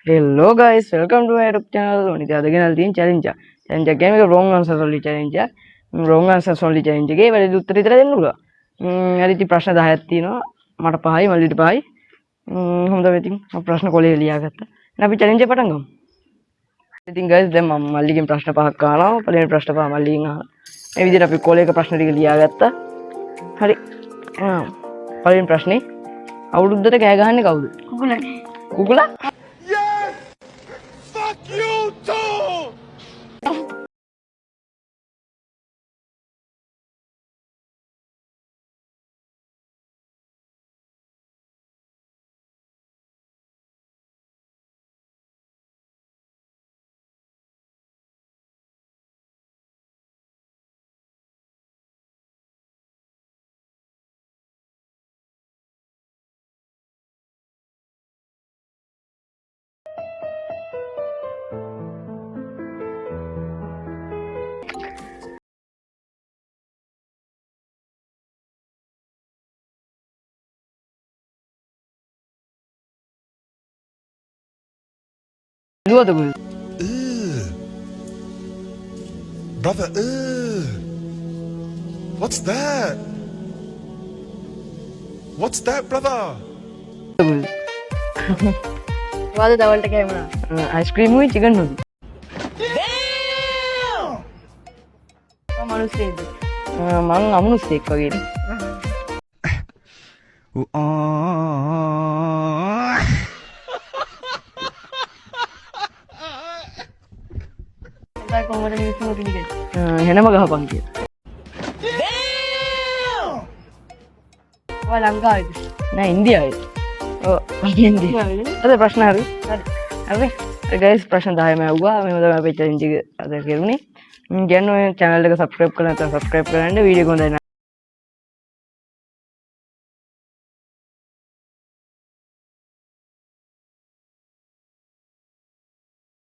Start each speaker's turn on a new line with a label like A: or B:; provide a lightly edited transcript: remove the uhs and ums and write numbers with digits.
A: Hello guys, welcome to my YouTube channel. Ini ada kenal tin challenge. Challenge game එක wrong answers only challenge. Wrong answers only challenge එකේ වැඩි උත්තර විතර දෙන්න පුළුවන්. හරි ඉතින් ප්‍රශ්න 10ක් තියෙනවා. මට 5යි මල්ලිට 5යි. හොඳයි ඉතින් මම ප්‍රශ්න කොලේ ලියාගත්තා. දැන් අපි challenge එක පටන් ගමු. ඉතින් guys දැන් මම මල්ලිගෙන් ප්‍රශ්න පහක් අහනවා. පළවෙනි ප්‍රශ්න පහ මල්ලිගෙන් අහනවා. මේ විදිහට අපි කොලේක ප්‍රශ්න ටික ලියාගත්තා. හරි. පළවෙනි ප්‍රශ්නේ අවුරුද්දට කෑ ගහන්නේ කවුද? කුකුලා. කුකුලා?
B: You too!
A: Luar tu.
B: Brother, what's that? What's that, brother?
A: Wada dawalta kaya mana? Ice cream hui chicken hui. Damn! Manu steak. Mang amunu steak wage ni. Kita komoda ni semua ni kan. Henama gahapang kiya. Damn! Wah Lanka itu. Nah India itu. Oh India. Ada ප්‍රශ්න හරි. හරි. guys ප්‍රශ්න 10ම ඇහුවා. මේ තමයි අපේ challenge එක අද කරුනේ. ගැන ඔය channel එක subscribe කරලා නැත්නම් subscribe කරන්න වීඩියෝ එක හොඳයි.